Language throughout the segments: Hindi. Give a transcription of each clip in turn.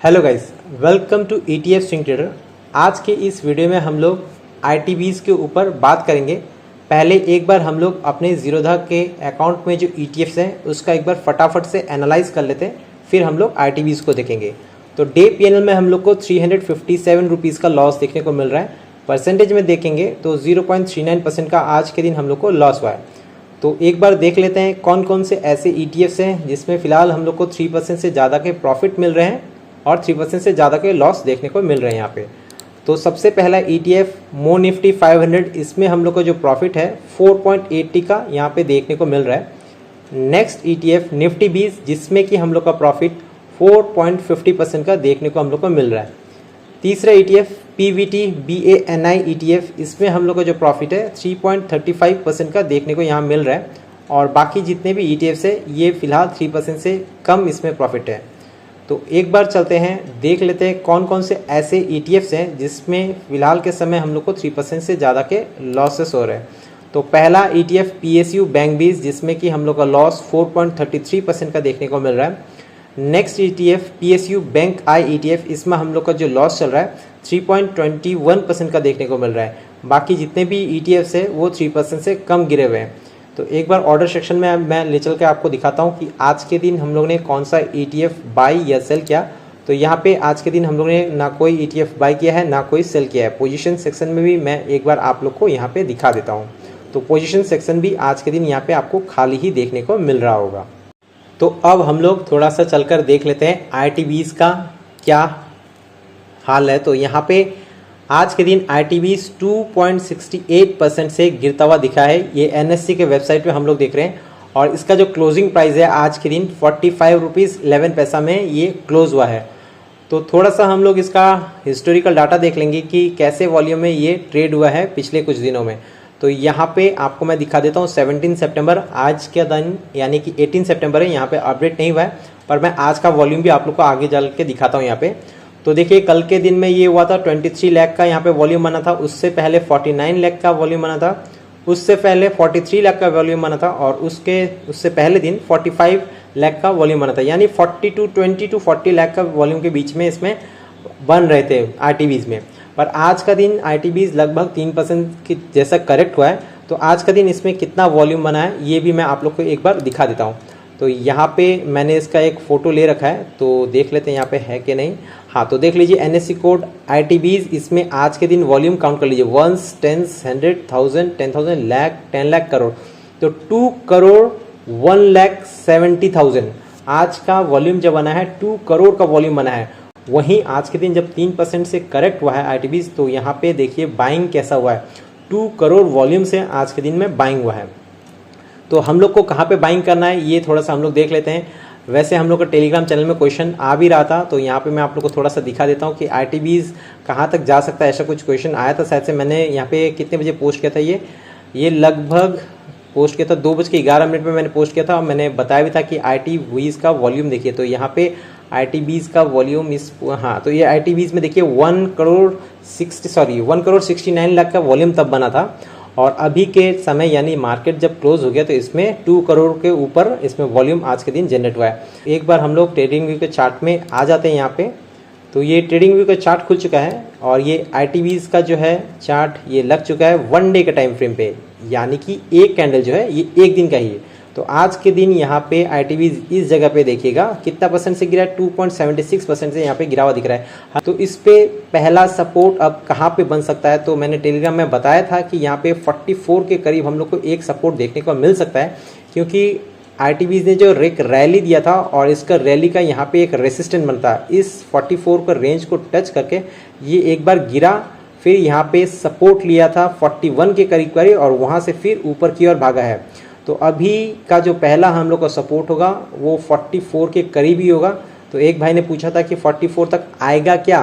Hello guys, welcome to ETF swing trader. आज के इस वीडियो में हम लोग ITBs के ऊपर बात करेंगे। पहले एक बार हम लोग अपने ज़ीरोधा के अकाउंट में जो ETFs हैं उसका एक बार फटाफट से एनालाइज कर लेते हैं, फिर हम लोग ITBs को देखेंगे। तो डे PNL में हम लोग को 357 रुपीज़ का लॉस देखने को मिल रहा है। परसेंटेज में देखेंगे तो 0.39% का आज के दिन हम लोग को लॉस हुआ है। तो एक बार देख लेते हैं कौन कौन से ऐसे ETFs हैं जिसमें फ़िलहाल हम लोग को 3% से ज़्यादा के प्रॉफिट मिल रहे हैं और 3% से ज़्यादा के लॉस देखने को मिल रहे हैं यहाँ पे। तो सबसे पहला ETF मो निफ्टी 500, इसमें हम लोग को जो प्रॉफिट है 4.80 का यहाँ पे देखने को मिल रहा है। नेक्स्ट ETF निफ्टी 20, जिसमें कि हम लोग का प्रॉफिट 4.50% का देखने को हम लोग को मिल रहा है। तीसरा ETF PVT BANI ETF, इसमें हम लोग का जो प्रॉफिट है 3.35% का देखने को यहाँ मिल रहा है और बाकी जितने भी ETFs है ये फ़िलहाल 3% से कम इसमें प्रॉफिट है। तो एक बार चलते हैं, देख लेते हैं कौन कौन से ऐसे ETFs हैं जिसमें फ़िलहाल के समय हम लोग को 3% से ज़्यादा के लॉसेस हो रहे हैं। तो पहला ETF PSU बैंक 20, जिसमें कि हम लोग का लॉस 4.33% का देखने को मिल रहा है। Next ETF PSU bank I ETF, इसमें हम लोग का जो लॉस चल रहा है 3.21% का देखने को मिल रहा है। बाकी जितने भी ETFs है वो 3% से कम गिरे हुए हैं। तो एक बार ऑर्डर सेक्शन में मैं ले चल के आपको दिखाता हूँ कि आज के दिन हम लोग ने कौन सा ETF बाई या सेल किया। तो यहाँ पे आज के दिन हम लोग ने ना कोई ETF बाई किया है ना कोई सेल किया है। पोजीशन सेक्शन में भी मैं एक बार आप लोग को यहाँ पे दिखा देता हूँ। तो पोजीशन सेक्शन भी आज के दिन यहाँ पे आपको खाली ही देखने को मिल रहा होगा। तो अब हम लोग थोड़ा सा चलकर देख लेते हैं ITBs का क्या हाल है। तो यहाँ पे आज के दिन ITBs 2.68% से गिरता हुआ दिखा है। ये NSE के वेबसाइट पे हम लोग देख रहे हैं और इसका जो क्लोजिंग प्राइस है आज के दिन 45 रुपीज़ 11 पैसा में ये क्लोज हुआ है। तो थोड़ा सा हम लोग इसका हिस्टोरिकल डाटा देख लेंगे कि कैसे वॉल्यूम में ये ट्रेड हुआ है पिछले कुछ दिनों में। तो यहाँ पे आपको मैं दिखा देता हूँ 17 सितंबर आज के दिन, यानी कि 18 सितंबर है। यहाँ पे अपडेट नहीं हुआ है पर मैं आज का वॉल्यूम भी आप लोग को आगे चल के दिखाता हूँ यहाँ पे। तो देखिए कल के दिन में ये हुआ था 23 लाख का यहाँ पे वॉल्यूम बना था, उससे पहले 49 लाख का वॉल्यूम बना था, उससे पहले 43 लाख का वॉल्यूम बना था और उससे पहले दिन 45 लाख का वॉल्यूम बना था। यानी 20 to 40 लाख का वॉल्यूम के बीच में इसमें बन रहे थे ITBs में। पर आज का दिन ITBs लगभग 3% की जैसा करेक्ट हुआ है। तो आज का दिन इसमें कितना वॉल्यूम बना है ये भी मैं आप लोग को एक बार दिखा देता हूँ। तो यहाँ पे मैंने इसका एक फ़ोटो ले रखा है, तो देख लेते हैं यहाँ पे है कि नहीं। हाँ, तो देख लीजिए NSE कोड ITBs, इसमें आज के दिन वॉल्यूम काउंट कर लीजिए 1, 10, 100, 1000, 10,000, लाख, 10 लाख, करोड़। तो 2 करोड़ 1,70,000 आज का वॉल्यूम जब बना है, 2 करोड़ का वॉल्यूम बना है। वहीं आज के दिन जब 3% से करेक्ट हुआ है ITBs, तो यहाँ पे देखिए बाइंग कैसा हुआ है। 2 करोड़ वॉल्यूम से आज के दिन में बाइंग हुआ है। तो हम लोग को कहाँ पे बाइंग करना है ये थोड़ा सा हम लोग देख लेते हैं। वैसे हम लोग का टेलीग्राम चैनल में क्वेश्चन आ भी रहा था, तो यहाँ पे मैं आप लोग को थोड़ा सा दिखा देता हूँ कि ITBs कहाँ तक जा सकता है। ऐसा कुछ क्वेश्चन आया था शायद से, मैंने यहाँ पे कितने बजे पोस्ट किया था, ये लगभग पोस्ट किया था 2:11 पे मैंने पोस्ट किया था और मैंने बताया भी था कि ITBs का वॉल्यूम देखिए। तो यहाँ पे ITBs का वॉल्यूम तो ये ITBs में देखिए 1 करोड़ 69 लाख का वॉल्यूम तब बना था और अभी के समय यानी मार्केट जब क्लोज हो गया तो इसमें 2 करोड़ के ऊपर इसमें वॉल्यूम आज के दिन जनरेट हुआ है। एक बार हम लोग ट्रेडिंग व्यू के चार्ट में आ जाते हैं यहाँ पे। तो ये ट्रेडिंग व्यू का चार्ट खुल चुका है और ये ITBs का जो है चार्ट ये लग चुका है 1 डे के टाइम फ्रेम पे, यानी कि एक कैंडल जो है ये एक दिन का ही है। तो आज के दिन यहाँ पे ITBs इस जगह पे देखिएगा कितना परसेंट से गिरा है, 2.76% से यहाँ पे गिरा हुआ दिख रहा है। हाँ, तो इस पे पहला सपोर्ट अब कहाँ पे बन सकता है, तो मैंने टेलीग्राम में बताया था कि यहाँ पे 44 के करीब हम लोग को एक सपोर्ट देखने को मिल सकता है, क्योंकि ITBs ने जो एक रैली दिया था और इसका रैली का यहाँ पे एक रेसिस्टेंट बनता है। इस 44 का रेंज को टच करके ये एक बार गिरा, फिर यहाँ पे सपोर्ट लिया था 41 के करीब और वहाँ से फिर ऊपर की ओर भागा है। तो अभी का जो पहला हम लोग का सपोर्ट होगा वो 44 के करीब ही होगा। तो एक भाई ने पूछा था कि 44 तक आएगा क्या,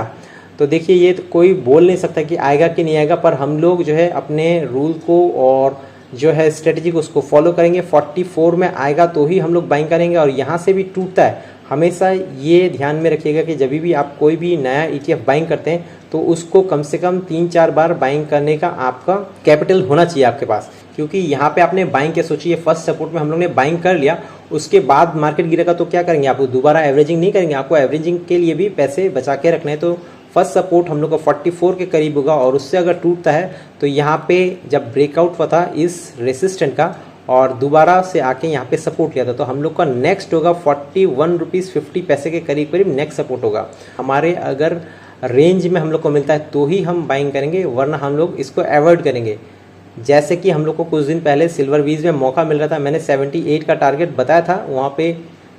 तो देखिए ये तो कोई बोल नहीं सकता कि आएगा कि नहीं आएगा, पर हम लोग जो है अपने रूल को और जो है स्ट्रेटजी को उसको फॉलो करेंगे। 44 में आएगा तो ही हम लोग बाइंग करेंगे और यहाँ से भी टूटता है। हमेशा ये ध्यान में रखिएगा कि जब भी आप कोई भी नया ETF बाइंग करते हैं तो उसको कम से कम 3-4 बार बाइंग करने का आपका कैपिटल होना चाहिए आपके पास, क्योंकि यहाँ पे आपने बाइंग के सोचिए फर्स्ट सपोर्ट में हम लोग ने बाइंग कर लिया उसके बाद मार्केट गिरेगा तो क्या करेंगे, आप दोबारा एवरेजिंग नहीं करेंगे, आपको एवरेजिंग के लिए भी पैसे बचा के रखने हैं। तो फर्स्ट सपोर्ट हम लोग का 44 के करीब होगा और उससे अगर टूटता है तो यहाँ पे जब ब्रेकआउट हुआ था इस रेसिस्टेंट का और दोबारा से आके यहाँ पे सपोर्ट लिया था, तो हम लोग का नेक्स्ट होगा 41 रुपीज़ 50 पैसे के करीब करीब नेक्स्ट सपोर्ट होगा। हमारे अगर रेंज में हम लोग को मिलता है तो ही हम बाइंग करेंगे, वरना हम लोग इसको अवॉइड करेंगे। जैसे कि हम लोग को कुछ दिन पहले सिल्वर बीज में मौका मिल रहा था, मैंने 78 का टारगेट बताया था, वहाँ पे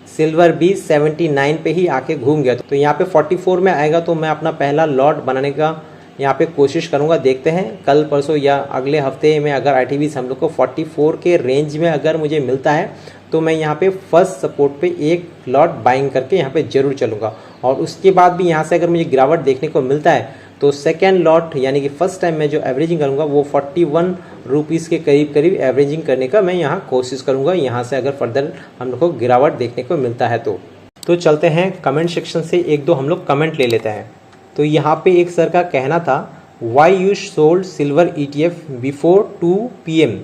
सिल्वर बीज 79 पे ही आके घूम गया। तो यहाँ पे 44 में आएगा तो मैं अपना पहला लॉट बनाने का यहाँ पे कोशिश करूँगा। देखते हैं कल परसों या अगले हफ्ते में अगर ITBs हम लोग को 44 के रेंज में अगर मुझे मिलता है तो मैं यहाँ पे फर्स्ट सपोर्ट पे एक लॉट बाइंग करके यहाँ पे ज़रूर चलूँगा। और उसके बाद भी यहाँ से अगर मुझे गिरावट देखने को मिलता है तो सेकेंड लॉट यानी कि फर्स्ट टाइम मैं जो एवरेजिंग करूँगा वो 41 रुपीज़ के करीब करीब एवरेजिंग करने का मैं यहाँ कोशिश करूँगा, यहाँ से अगर फर्दर हम लोग को गिरावट देखने को मिलता है तो चलते हैं कमेंट सेक्शन से एक दो हम लोग कमेंट ले लेते हैं। तो यहाँ पे एक सर का कहना था, why you sold silver ETF before 2 PM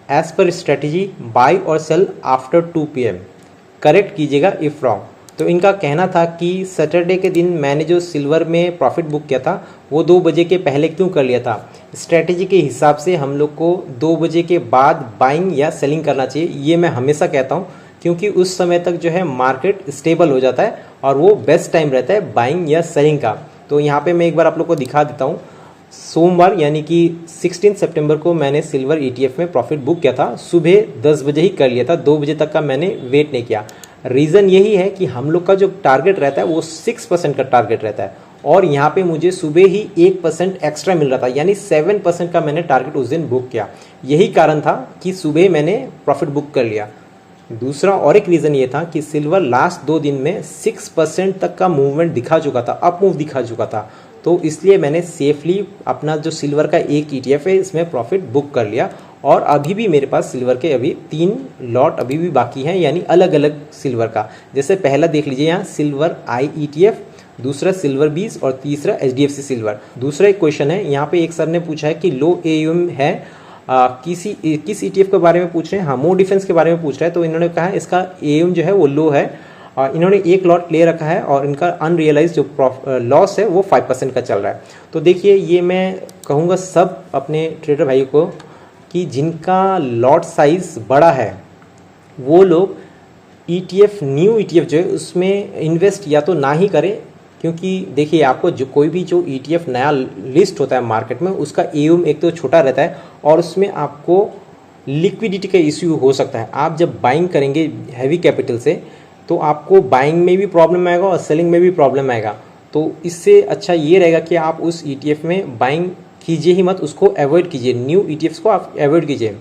as पर स्ट्रेटजी, बाई और सेल आफ्टर 2 PM, करेक्ट कीजिएगा इफ़ रॉन्ग। तो इनका कहना था कि सैटरडे के दिन मैंने जो सिल्वर में प्रॉफिट बुक किया था वो 2 बजे के पहले क्यों कर लिया था। स्ट्रेटजी के हिसाब से हम लोग को 2 बजे के बाद बाइंग या सेलिंग करना चाहिए, ये मैं हमेशा कहता हूँ, क्योंकि उस समय तक जो है मार्केट स्टेबल हो जाता है और वो बेस्ट टाइम रहता है बाइंग या सेलिंग का। तो यहाँ पे मैं एक बार आप लोग को दिखा देता हूँ। सोमवार यानी कि 16 सितंबर को मैंने सिल्वर ETF में प्रॉफिट बुक किया था, सुबह 10 बजे ही कर लिया था, 2 बजे तक का मैंने वेट नहीं किया। रीज़न यही है कि हम लोग का जो टारगेट रहता है वो 6% का टारगेट रहता है और यहाँ पे मुझे सुबह ही 1% एक्स्ट्रा मिल रहा था, यानी 7% का मैंने टारगेट उस दिन बुक किया। यही कारण था कि सुबह मैंने प्रॉफिट बुक कर लिया। दूसरा और एक रीज़न ये था कि सिल्वर लास्ट 2 दिन में 6% तक का मूवमेंट दिखा चुका था, अप मूव दिखा चुका था, तो इसलिए मैंने सेफली अपना जो सिल्वर का एक ETF है इसमें प्रॉफिट बुक कर लिया। और अभी भी मेरे पास सिल्वर के अभी 3 लॉट अभी भी बाकी हैं, यानी अलग अलग सिल्वर का। जैसे पहला देख लीजिए यहाँ सिल्वर I ETF, दूसरा सिल्वर बीज और तीसरा HDFC सिल्वर। दूसरा एक क्वेश्चन है यहाँ पे, एक सर ने पूछा है कि लो AUM है किस ETF के बारे में पूछ रहे हैं। हाँ, मो डिफेंस के बारे में पूछ रहे हैं। तो इन्होंने कहा है इसका AUM जो है वो लो है, इन्होंने एक लॉट ले रखा है और इनका अनरियलाइज जो लॉस है वो 5% का चल रहा है। तो देखिए, ये मैं कहूँगा सब अपने ट्रेडर भाई को कि जिनका लॉट साइज बड़ा है वो लोग ETF न्यू ETF जो है उसमें इन्वेस्ट या तो ना ही करें, क्योंकि देखिए आपको जो कोई भी जो ETF नया लिस्ट होता है मार्केट में उसका AUM एक तो छोटा रहता है और उसमें आपको लिक्विडिटी का इश्यू हो सकता है। आप जब बाइंग करेंगे हैवी कैपिटल से तो आपको बाइंग में भी प्रॉब्लम आएगा और सेलिंग में भी प्रॉब्लम आएगा। तो इससे अच्छा ये रहेगा कि आप उस ETF में बाइंग कीजिए ही मत, उसको अवॉइड कीजिए, न्यू ETFs को आप अवॉइड कीजिए।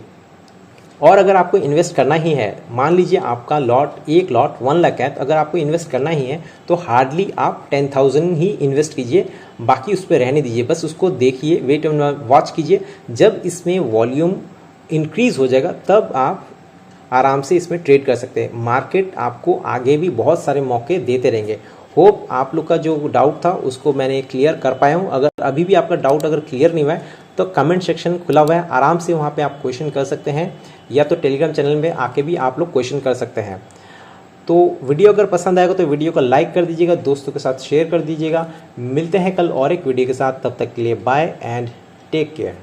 और अगर आपको इन्वेस्ट करना ही है, मान लीजिए आपका एक लॉट 1 लाख है, तो अगर आपको इन्वेस्ट करना ही है तो हार्डली आप 10,000 ही इन्वेस्ट कीजिए, बाकी उस पर रहने दीजिए। बस उसको देखिए, वेट एंड वॉच कीजिए, जब इसमें वॉल्यूम इंक्रीज़ हो जाएगा तब आप आराम से इसमें ट्रेड कर सकते हैं। मार्केट आपको आगे भी बहुत सारे मौके देते रहेंगे। होप आप लोग का जो डाउट था उसको मैंने क्लियर कर पाया हूँ। अगर अभी भी आपका डाउट अगर क्लियर नहीं हुआ है तो कमेंट सेक्शन खुला हुआ है, आराम से वहाँ पे आप क्वेश्चन कर सकते हैं, या तो टेलीग्राम चैनल में आके भी आप लोग क्वेश्चन कर सकते हैं। तो वीडियो अगर पसंद आएगा तो वीडियो को लाइक कर दीजिएगा, दोस्तों के साथ शेयर कर दीजिएगा। मिलते हैं कल और एक वीडियो के साथ, तब तक के लिए बाय एंड टेक केयर।